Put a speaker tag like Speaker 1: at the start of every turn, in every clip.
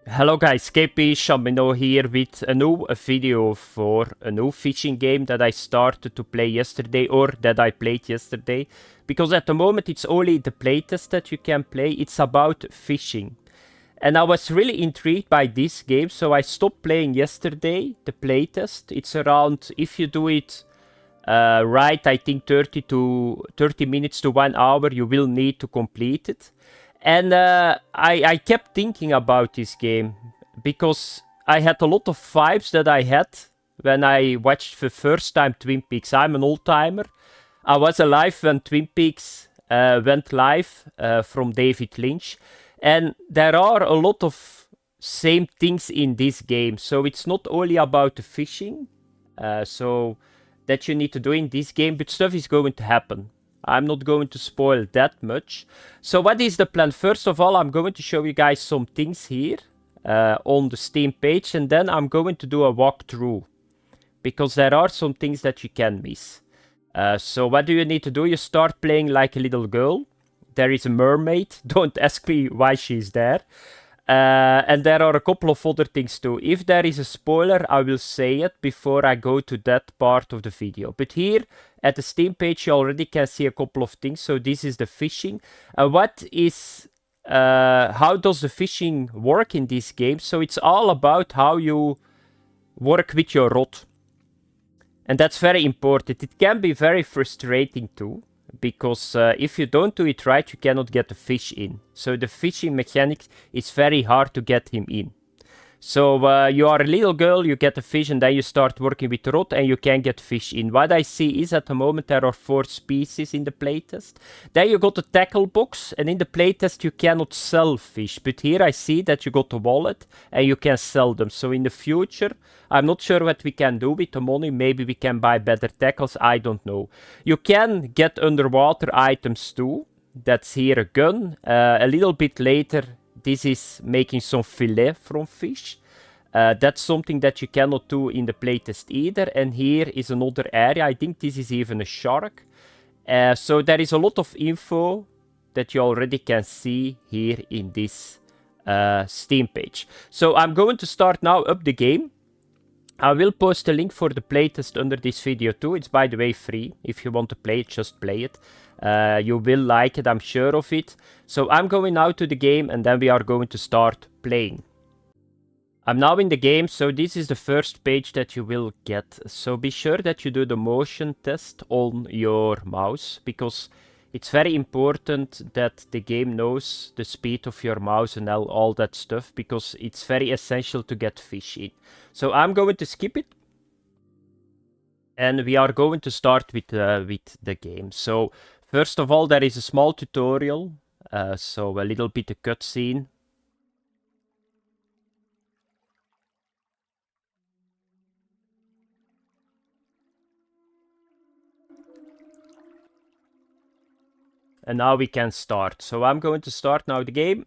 Speaker 1: Hello guys, KP Chamino here with a new video for a new fishing game that I started to play yesterday, or that I played yesterday. Because at the moment it's only the playtest that you can play. It's about fishing. And I was really intrigued by this game, so I stopped playing yesterday, the playtest. It's around, if you do it right, I think 30 minutes to 1 hour you will need to complete it. And I kept thinking about this game because I had a lot of vibes that I had when I watched the first time Twin Peaks. I'm an old timer. I was alive when Twin Peaks went live from David Lynch. And there are a lot of same things in this game. So it's not only about the fishing. So that you need to do in this game, but stuff is going to happen. I'm not going to spoil that much. So what is the plan? First of all, I'm going to show you guys some things here on the Steam page, and then I'm going to do a walkthrough because there are some things that you can miss. So what do you need to do? You start playing like a little girl. There is a mermaid. Don't ask me why she's there. And there are a couple of other things too. If there is a spoiler, I will say it before I go to that part of the video. But here at the Steam page, you already can see a couple of things. So this is the fishing. How does the fishing work in this game? So it's all about how you work with your rod. And that's very important. It can be very frustrating too, because if you don't do it right, you cannot get the fish in. So the fishing mechanics is very hard to get him in. So you are a little girl, you get a fish, and then you start working with the rod, and you can get fish in. What I see is at the moment there are 4 species in the playtest. Then you got the tackle box, and in the playtest you cannot sell fish. But here I see that you got the wallet, and you can sell them. So in the future, I'm not sure what we can do with the money. Maybe we can buy better tackles, I don't know. You can get underwater items too. That's here a gun. A little bit later, this is making some fillet from fish. That's something that you cannot do in the playtest either. And here is another area. I think this is even a shark. So there is a lot of info that you already can see here in this Steam page. So I'm going to start now up the game. I will post a link for the playtest under this video too. It's by the way free. If you want to play it, just play it. You will like it, I'm sure of it. So I'm going now to the game, and then we are going to start playing. I'm now in the game, so this is the first page that you will get. So be sure that you do the motion test on your mouse, because it's very important that the game knows the speed of your mouse and all that stuff, because it's very essential to get fish in. So I'm going to skip it. And we are going to start with the game. So first of all, there is a small tutorial. So a little bit of cutscene. And now we can start. So I'm going to start now the game.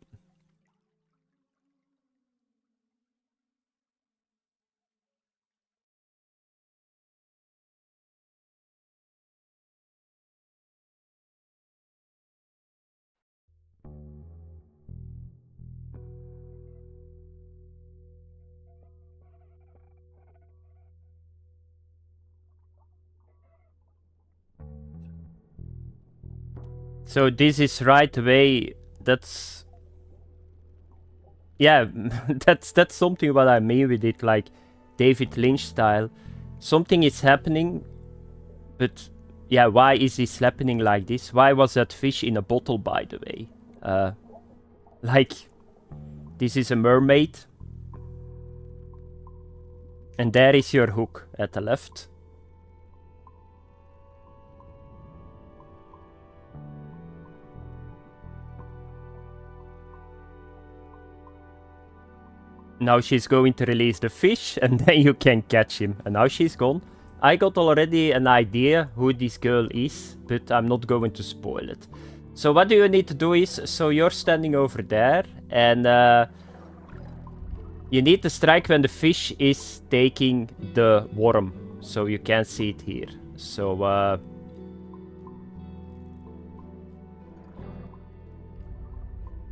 Speaker 1: So this is right away. That's, yeah, that's something what I mean with it, like David Lynch style. Something is happening, but yeah, why is this happening like this? Why was that fish in a bottle, by the way? Like, this is a mermaid. And there is your hook at the left. Now she's going to release the fish, and then you can catch him. And now she's gone. I got already an idea who this girl is, but I'm not going to spoil it. So what do you need to do is, so you're standing over there, and you need to strike when the fish is taking the worm. So you can see it here. So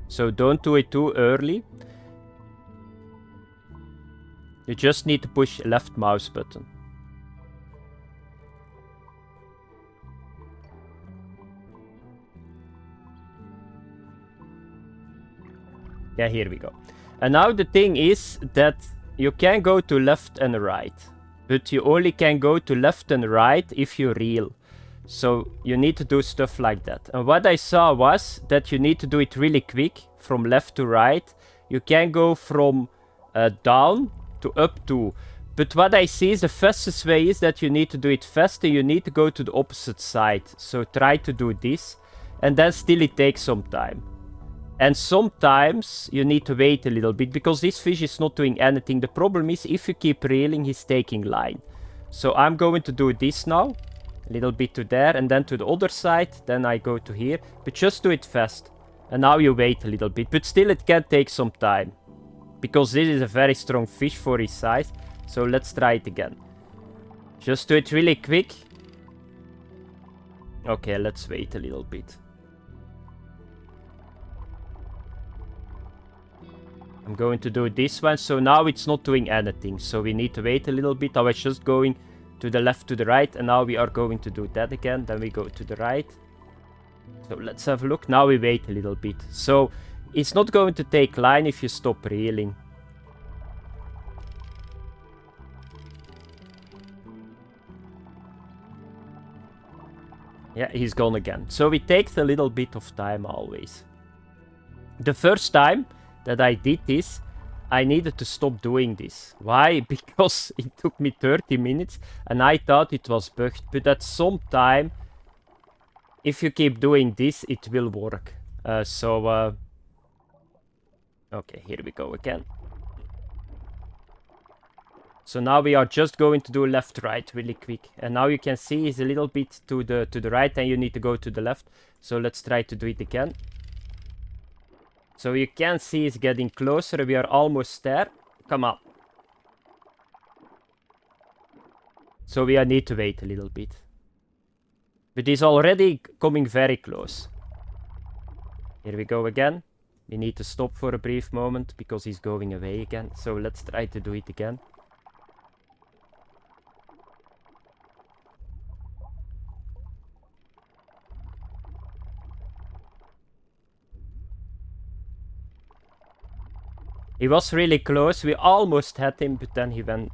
Speaker 1: so don't do it too early. You just need to push left mouse button. Yeah, here we go. And now the thing is that you can go to left and right, but you only can go to left and right if you reel. So you need to do stuff like that. And what I saw was that you need to do it really quick from left to right. You can go from down to up to. But what I see is the fastest way is that you need to do it faster. You need to go to the opposite side. So try to do this. And then still it takes some time. And sometimes you need to wait a little bit because this fish is not doing anything. The problem is if you keep reeling, he's taking line. So I'm going to do this now. A little bit to there and then to the other side. Then I go to here. But just do it fast. And now you wait a little bit. But still it can take some time. Because this is a very strong fish for his size. So let's try it again. Just do it really quick. Okay, let's wait a little bit. I'm going to do this one. So now it's not doing anything. So we need to wait a little bit. I was just going to the left, to the right. And now we are going to do that again. Then we go to the right. So let's have a look. Now we wait a little bit. So it's not going to take line if you stop reeling. Yeah, he's gone again. So it takes a little bit of time always. The first time that I did this, I needed to stop doing this. Why? Because it took me 30 minutes and I thought it was bugged. But at some time, if you keep doing this, it will work. Okay, here we go again. So now we are just going to do left-right really quick. And now you can see it's a little bit to the right and you need to go to the left. So let's try to do it again. So you can see it's getting closer. We are almost there. Come on. So we need to wait a little bit. But he's already coming very close. Here we go again. We need to stop for a brief moment because he's going away again. So let's try to do it again. He was really close. We almost had him, but then he went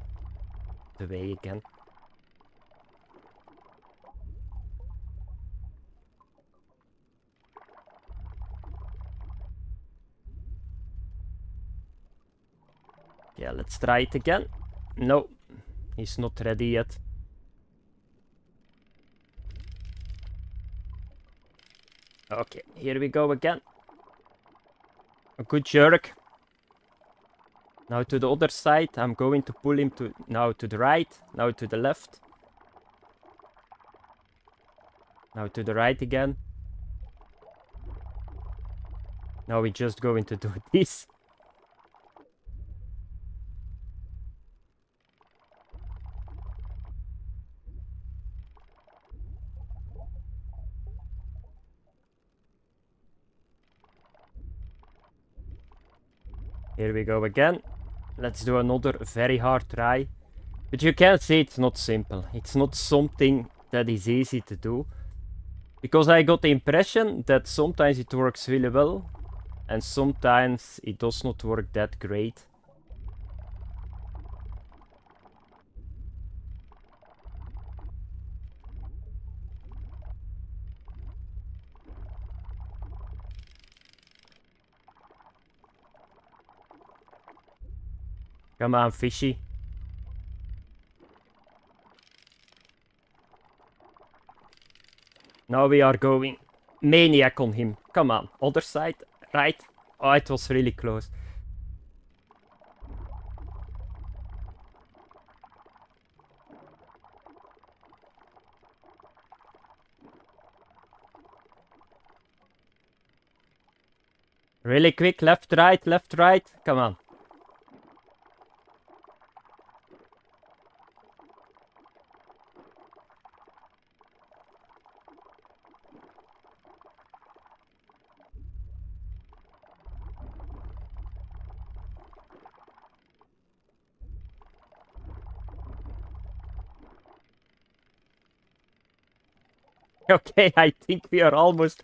Speaker 1: away again. Yeah, let's try it again. No, he's not ready yet. Okay, here we go again. A good jerk. Now to the other side. I'm going to pull him now to the right, now to the left. Now to the right again. Now we're just going to do this. Here we go again. Let's do another very hard try. But you can see it's not simple. It's not something that is easy to do. Because I got the impression that sometimes it works really well. And sometimes it does not work that great. Come on, fishy. Now we are going maniac on him. Come on, other side, right? Oh, it was really close. Really quick, left, right, left, right. Come on. Okay, I think we are almost...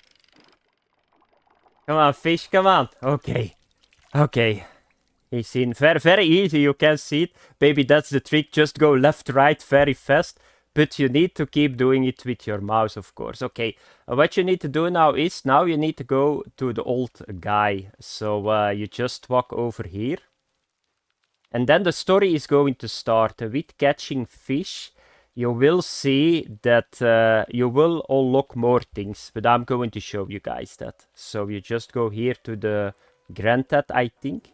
Speaker 1: Come on, fish, come on. Okay. Okay. He's in. Very, very easy, you can see it. Baby, that's the trick. Just go left, right, very fast. But you need to keep doing it with your mouse, of course. Okay, what you need to do now is, now you need to go to the old guy. So you just walk over here. And then the story is going to start. With catching fish, you will see that you will unlock more things. But I'm going to show you guys that. So you just go here to the granddad, I think.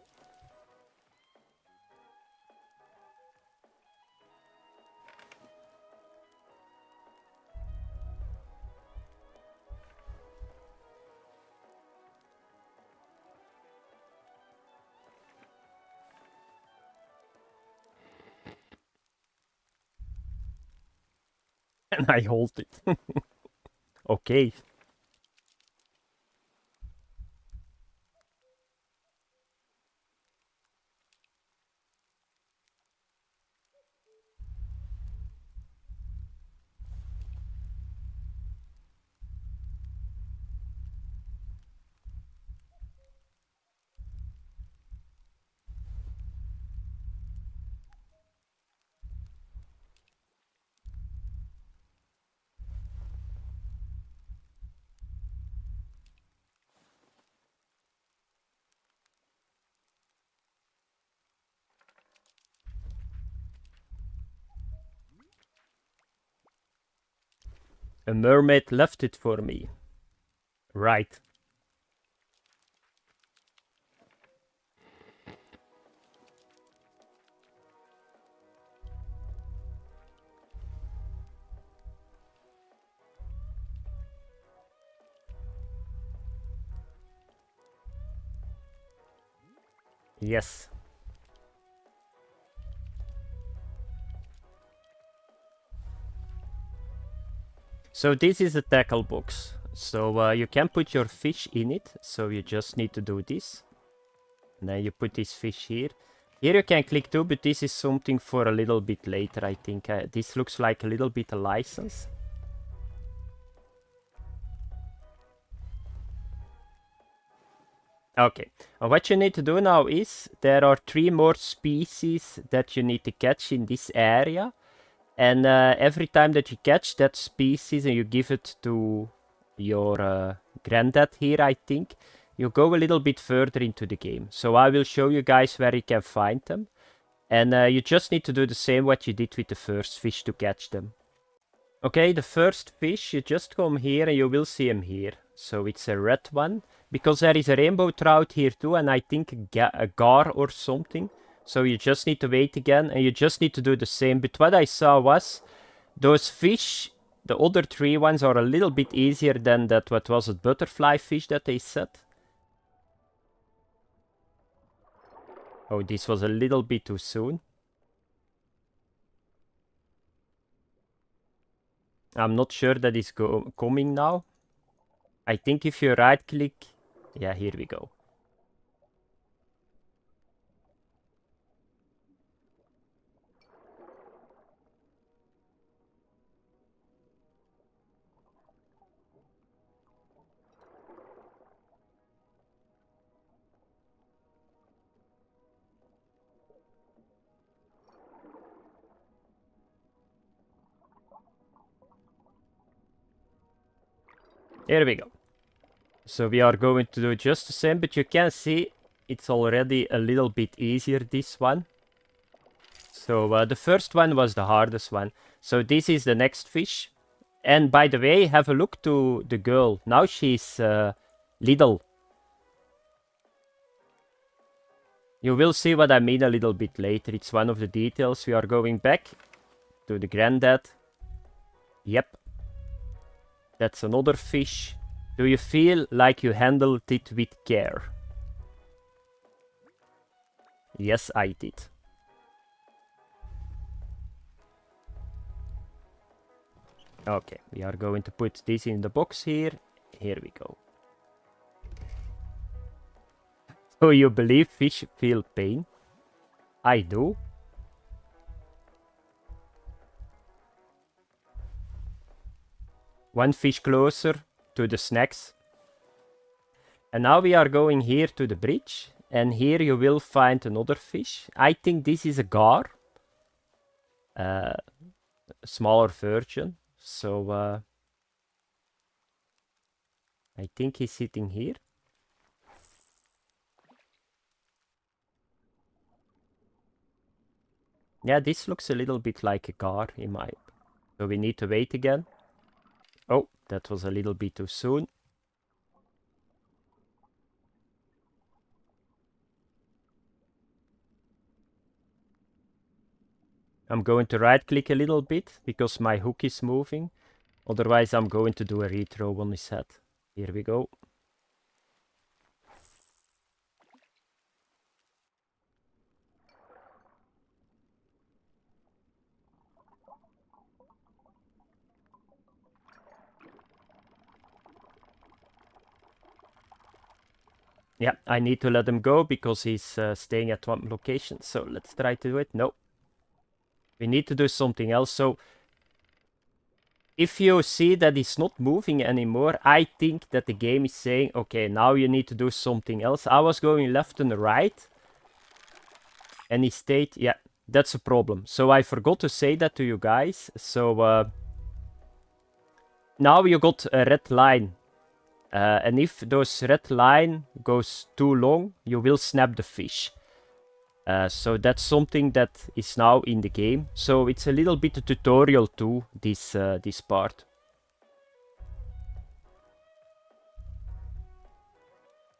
Speaker 1: And I hold it. Okay. A mermaid left it for me. Right. Yes. So this is a tackle box. So you can put your fish in it. So you just need to do this. And then you put this fish here. Here you can click too, but this is something for a little bit later, I think. This looks like a little bit a license. Okay, what you need to do now is, there are 3 more species that you need to catch in this area. And every time that you catch that species and you give it to your granddad here, I think, you go a little bit further into the game. So I will show you guys where you can find them. And you just need to do the same what you did with the first fish to catch them. Okay, the first fish, you just come here and you will see him here. So it's a red one. Because there is a rainbow trout here too, and I think a gar or something. So you just need to wait again, and you just need to do the same. But what I saw was, those fish, the other 3 ones are a little bit easier than that, what was it, butterfly fish that they said? Oh, this was a little bit too soon. I'm not sure that it's coming now. I think if you right click, yeah, here we go. Here we go. So we are going to do just the same, but you can see it's already a little bit easier, this one. So the first one was the hardest one. So this is the next fish. And by the way, have a look to the girl. Now she's little. You will see what I mean a little bit later. It's one of the details. We are going back to the granddad. Yep. That's another fish. Do you feel like you handled it with care? Yes, I did. Okay, we are going to put this in the box here. Here we go. Do you believe fish feel pain? I do. One fish closer to the snacks. And now we are going here to the bridge. And here you will find another fish. I think this is a gar. Smaller version. So I think he's sitting here. Yeah, this looks a little bit like a gar in my... So we need to wait again. Oh, that was a little bit too soon. I'm going to right click a little bit because my hook is moving. Otherwise I'm going to do a rethrow on his head. Here we go. Yeah, I need to let him go because he's staying at one location. So let's try to do it. No. We need to do something else. So if you see that he's not moving anymore, I think that the game is saying, okay, now you need to do something else. I was going left and right. And he stayed. Yeah, that's a problem. So I forgot to say that to you guys. So now you got a red line. And if those red line goes too long, you will snap the fish. So that's something that is now in the game. So it's a little bit a tutorial too, this part.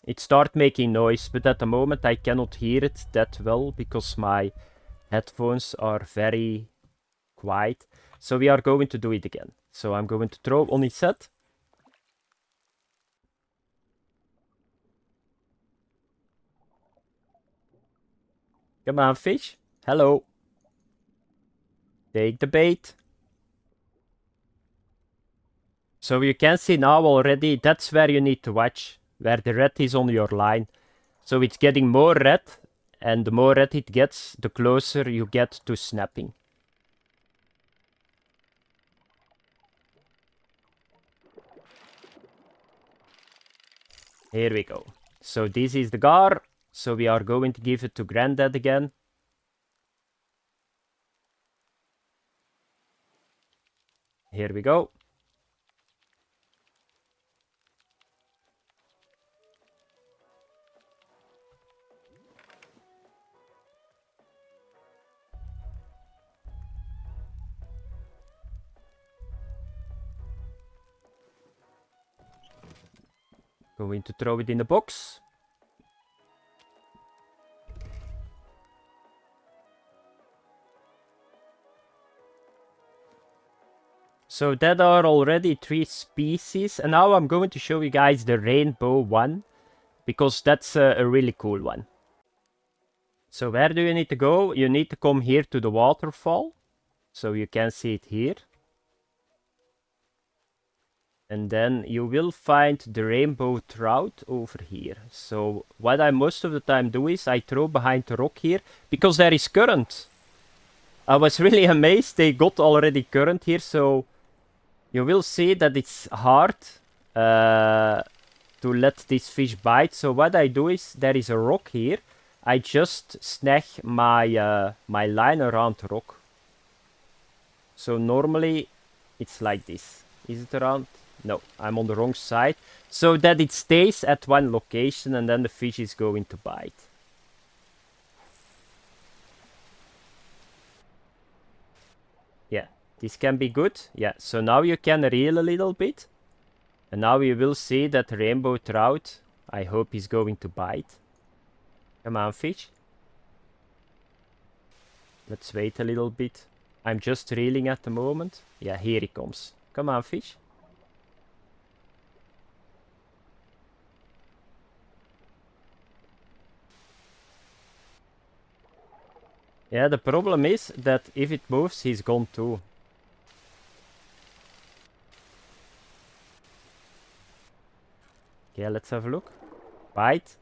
Speaker 1: It started making noise, but at the moment I cannot hear it that well because my headphones are very quiet. So we are going to do it again. So I'm going to throw on his head. Come on, fish. Hello. Take the bait. So you can see now already, that's where you need to watch. Where the red is on your line. So it's getting more red. And the more red it gets, the closer you get to snapping. Here we go. So this is the gar. So we are going to give it to Granddad again. Here we go. Going to throw it in the box. So that are already 3 species. And now I'm going to show you guys the rainbow one. Because that's a really cool one. So where do you need to go? You need to come here to the waterfall. So you can see it here. And then you will find the rainbow trout over here. So what I most of the time do is I throw behind the rock here. Because there is current. I was really amazed they got already current here. So you will see that it's hard to let this fish bite. So what I do is there is a rock here. I just snag my my line around the rock. So normally it's like this. Is it around? No, I'm on the wrong side. So that it stays at one location and then the fish is going to bite. Yeah, this can be good. Yeah, so now you can reel a little bit. And now you will see that rainbow trout, I hope he's going to bite. Come on, fish. Let's wait a little bit. I'm just reeling at the moment. Yeah, here he comes. Come on, fish. Yeah, the problem is that if it moves, he's gone too. Yeah, let's have a look. Bite.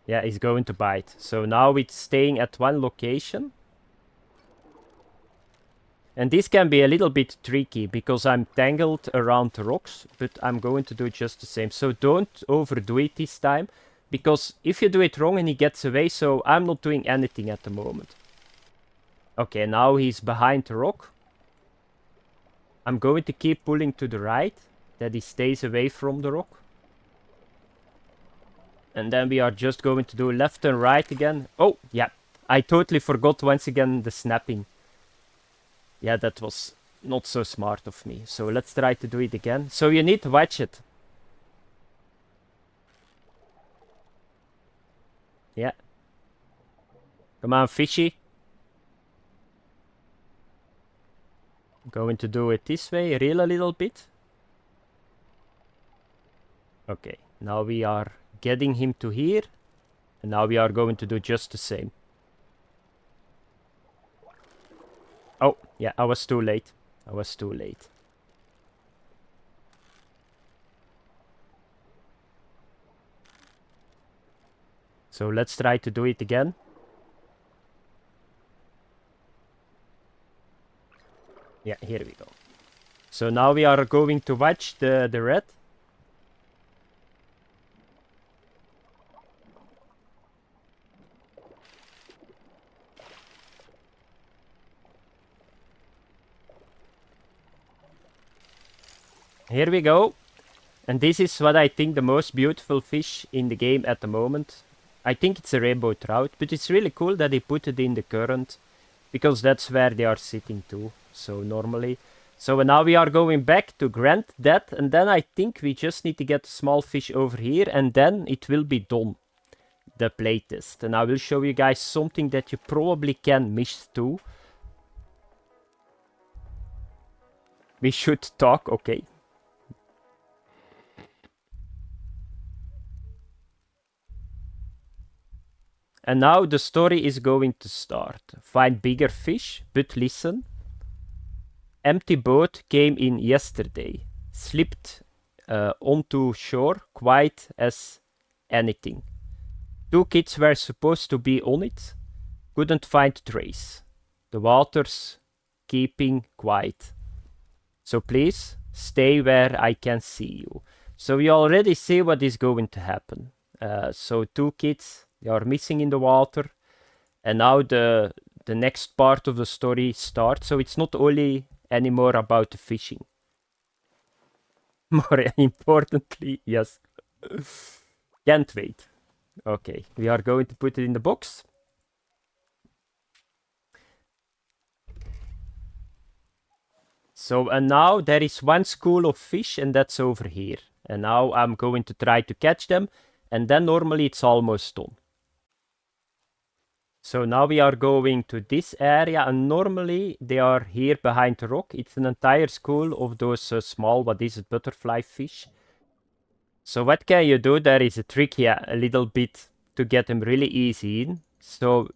Speaker 1: Yeah, he's going to bite. So now it's staying at one location. And this can be a little bit tricky because I'm tangled around the rocks, but I'm going to do just the same. So don't overdo it this time, because if you do it wrong and he gets away, so I'm not doing anything at the moment. Okay, now he's behind the rock. I'm going to keep pulling to the right, that he stays away from the rock. And then we are just going to do left and right again. Oh, yeah. I totally forgot once again the snapping. Yeah, that was not so smart of me. So let's try to do it again. So you need to watch it. Yeah. Come on, fishy. Going to do it this way, reel a little bit. Okay, now we are getting him to here. And now we are going to do just the same. Oh, yeah, I was too late. I was too late. So let's try to do it again. Yeah, here we go. So now we are going to watch the red. Here we go. And this is what I think the most beautiful fish in the game at the moment. I think it's a rainbow trout, but it's really cool that they put it in the current, because that's where they are sitting too. So normally. So now we are going back to grant that, and then I think we just need to get a small fish over here, and then it will be done. The playtest. And I will show you guys something that you probably can miss too. We should talk, okay. And now the story is going to start. Find bigger fish, but listen. Empty boat came in yesterday. Slipped onto shore, quiet as anything. 2 kids were supposed to be on it. Couldn't find trace. The water's keeping quiet. So please, stay where I can see you. So you already see what is going to happen. So 2 kids, they are missing in the water. And now the next part of the story starts. So it's not only anymore about the fishing. More importantly, yes. Can't wait. Okay, we are going to put it in the box. So, and now there is one school of fish, and that's over here. And now I'm going to try to catch them, and then normally it's almost done. So now we are going to this area, and normally they are here behind the rock. It's an entire school of those small, what is it, butterfly fish. So what can you do? There is a trick here, a little bit, to get them really easy in. So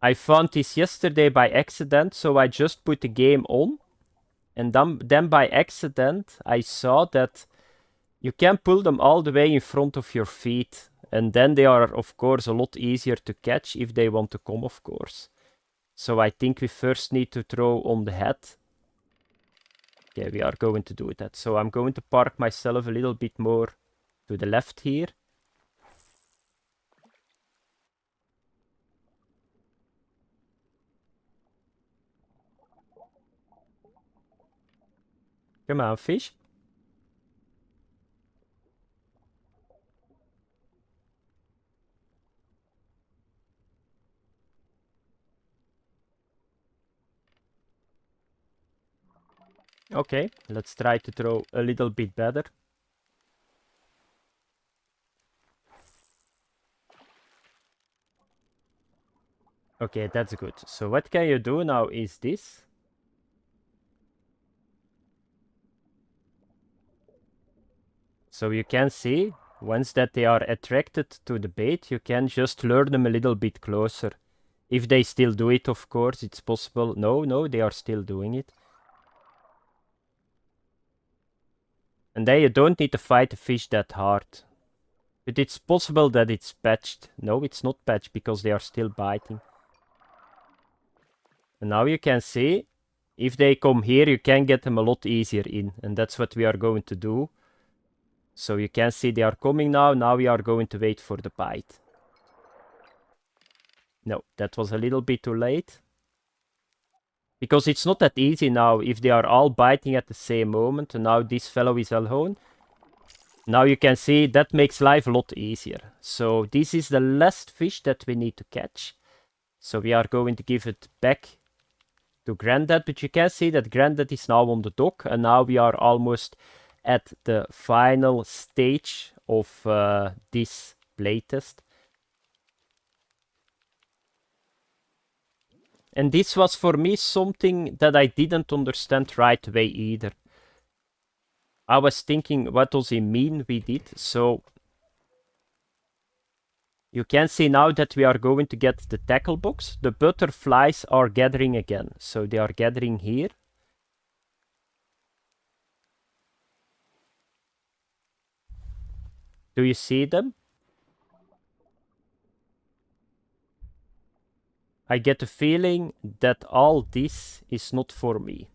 Speaker 1: I found this yesterday by accident, so I just put the game on. And then by accident, I saw that you can pull them all the way in front of your feet. And then they are, of course, a lot easier to catch if they want to come, of course. So I think we first need to throw on the head. Okay, we are going to do that. So I'm going to park myself a little bit more to the left here. Come on, fish. Okay, let's try to throw a little bit better. Okay, that's good. So what can you do now is this. So you can see, once that they are attracted to the bait, you can just lure them a little bit closer. If they still do it, of course, it's possible. No, they are still doing it. And then you don't need to fight the fish that hard. But it's possible that it's patched. No, it's not patched because they are still biting. And now you can see, if they come here, you can get them a lot easier in. And that's what we are going to do. So you can see they are coming now. Now we are going to wait for the bite. No, that was a little bit too late. Because it's not that easy now if they are all biting at the same moment. And now this fellow is alone. Now you can see that makes life a lot easier. So this is the last fish that we need to catch. So we are going to give it back to Granddad. But you can see that Granddad is now on the dock. And now we are almost at the final stage of this playtest. And this was for me something that I didn't understand right away either. I was thinking, what does he mean we did? So you can see now that we are going to get the tackle box. The butterflies are gathering again. So they are gathering here. Do you see them? I get the feeling that all this is not for me.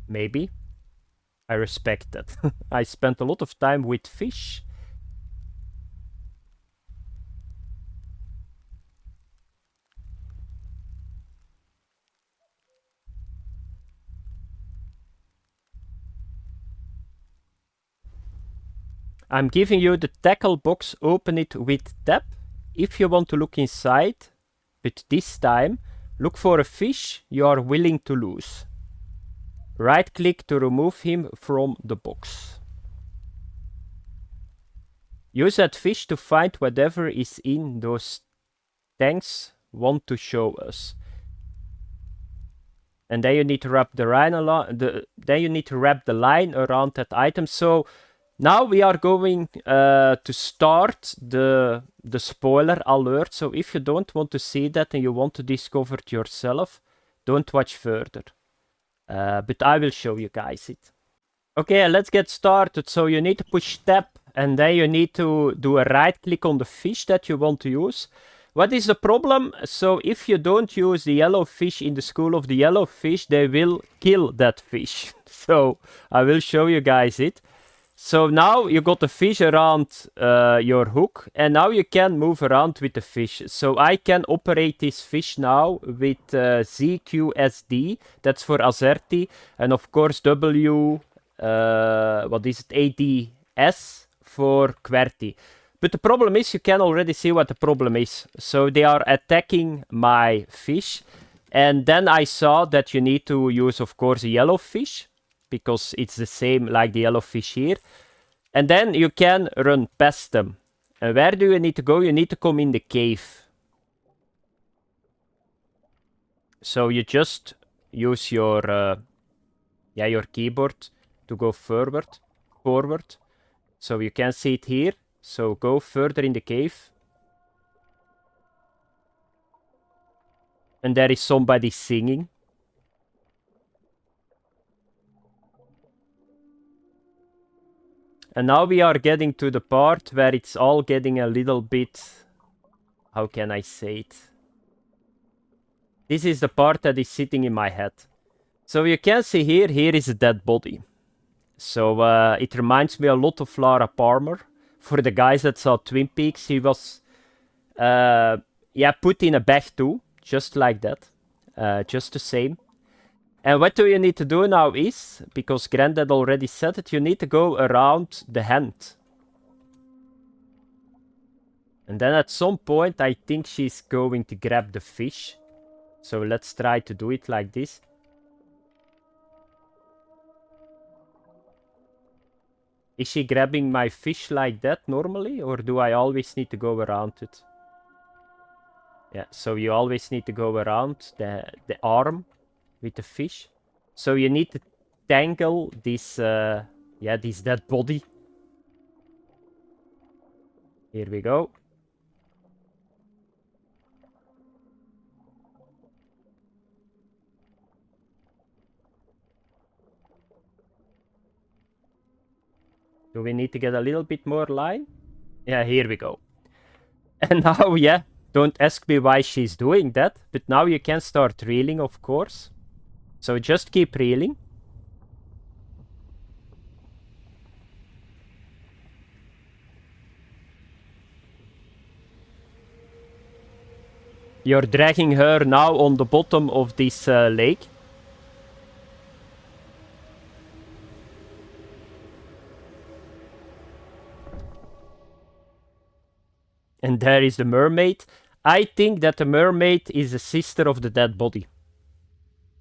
Speaker 1: Maybe. I respect that. I spent a lot of time with fish. I'm giving you the tackle box, open it with tap. If you want to look inside, but this time, look for a fish you are willing to lose. Right click to remove him from the box. Use that fish to find whatever is in those tanks want to show us. And then you need to wrap the line around that item. So now we are going to start the spoiler alert. So if you don't want to see that and you want to discover it yourself, don't watch further. But I will show you guys it. Okay, let's get started. So you need to push tab and then you need to do a right click on the fish that you want to use. What is the problem? So if you don't use the yellow fish in the school of the yellow fish, they will kill that fish. So I will show you guys it. So now you got the fish around your hook and now you can move around with the fish. So I can operate this fish now with ZQSD, that's for Azerty, and of course ADS for QWERTY. But the problem is, you can already see what the problem is. So they are attacking my fish. And then I saw that you need to use, of course, a yellow fish, because it's the same like the yellow fish here. And then you can run past them. And where do you need to go? You need to come in the cave. So you just use your keyboard to go forward. So you can see it here. So go further in the cave. And there is somebody singing. And now we are getting to the part where it's all getting a little bit... How can I say it? This is the part that is sitting in my head. So you can see here is a dead body. So it reminds me a lot of Lara Palmer. For the guys that saw Twin Peaks, he was put in a bag too, just like that. Just the same. And what do you need to do now is, because Granddad already said it, you need to go around the hand. And then at some point, I think she's going to grab the fish. So let's try to do it like this. Is she grabbing my fish like that normally? Or do I always need to go around it? Yeah, so you always need to go around the arm with the fish. So you need to tangle this, this dead body. Here we go. Do we need to get a little bit more line? Yeah, here we go. And now, yeah, don't ask me why she's doing that, but now you can start reeling, of course. So just keep reeling. You're dragging her now on the bottom of this lake. And there is the mermaid. I think that the mermaid is a sister of the dead body.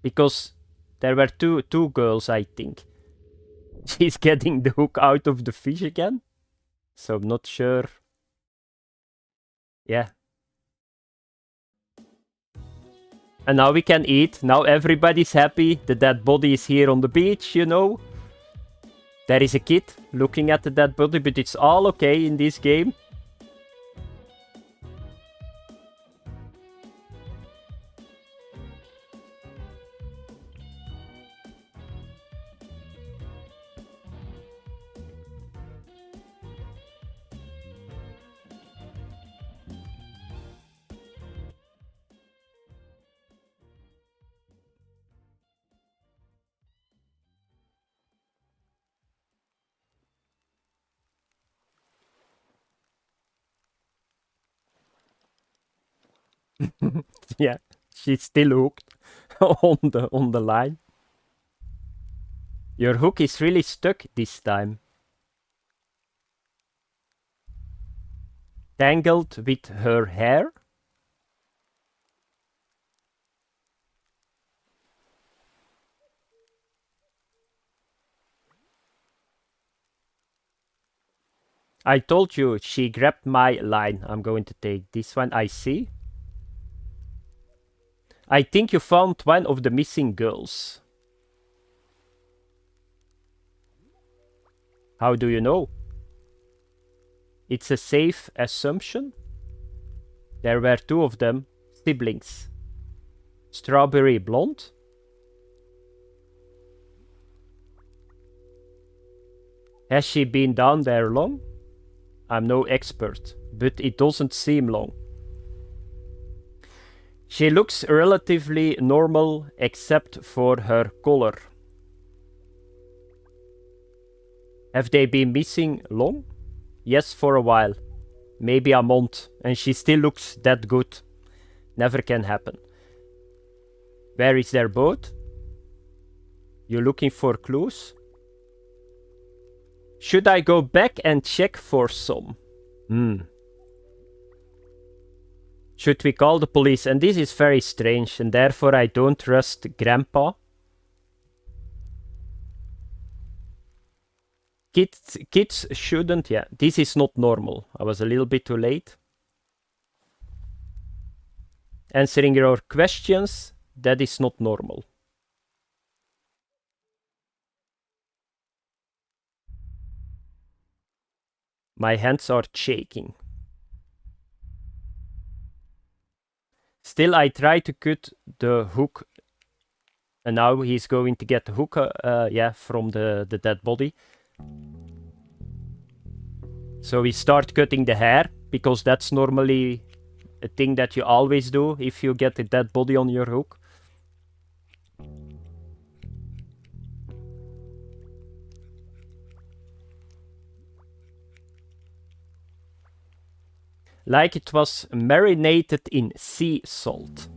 Speaker 1: Because there were two girls, I think. She's getting the hook out of the fish again. So I'm not sure. Yeah. And now we can eat. Now everybody's happy. The dead body is here on the beach, you know. There is a kid looking at the dead body, but it's all okay in this game. Yeah, she's still hooked on the line. Your hook is really stuck this time. Tangled with her hair. I told you she grabbed my line. I'm going to take this one. I see. I think you found one of the missing girls. How do you know? It's a safe assumption. There were two of them, siblings. Strawberry blonde. Has she been down there long? I'm no expert, but it doesn't seem long. She looks relatively normal except for her color. Have they been missing long? Yes, for a while. Maybe a month, and she still looks that good. Never can happen. Where is their boat? You looking for clues? Should I go back and check for some? Should we call the police? And this is very strange, and therefore I don't trust Grandpa. Kids shouldn't... Yeah, this is not normal. I was a little bit too late. Answering your questions, that is not normal. My hands are shaking. Still, I try to cut the hook. And now he's going to get the hook, from the dead body. So we start cutting the hair, because that's normally a thing that you always do if you get a dead body on your hook. Like it was marinated in sea salt.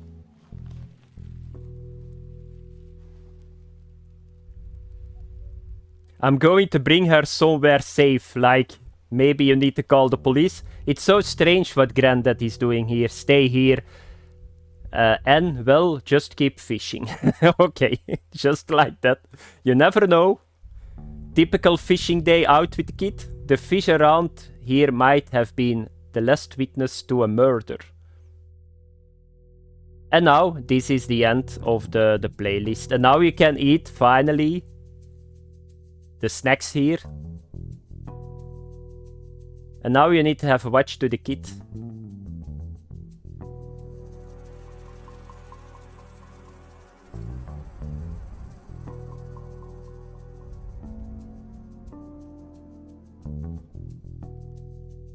Speaker 1: I'm going to bring her somewhere safe, like maybe you need to call the police. It's so strange what Granddad is doing here. Stay here. And, well, just keep fishing. Okay, just like that. You never know. Typical fishing day out with the kid. The fish around here might have been the last witness to a murder. And now, this is the end of the playlist. And now you can eat, finally, the snacks here. And now you need to have a watch to the kid.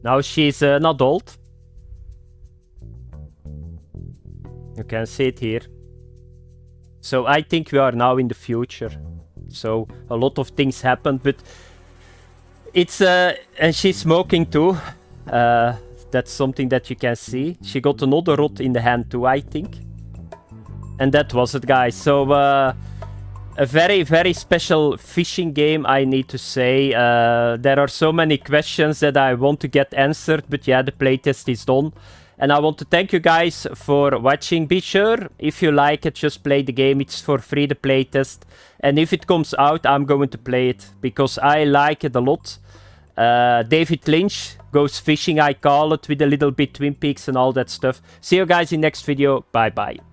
Speaker 1: Now she's an adult. You can see it here. So I think we are now in the future. So a lot of things happened, but it's and she's smoking too. That's something that you can see. She got another rod in the hand too, I think. And that was it, guys. So a very, very special fishing game, I need to say. There are so many questions that I want to get answered, but yeah, the playtest is done. And I want to thank you guys for watching. Be sure, if you like it, just play the game. It's for free, the playtest. And if it comes out, I'm going to play it, because I like it a lot. David Lynch goes fishing, I call it, with a little bit Twin Peaks and all that stuff. See you guys in next video. Bye bye.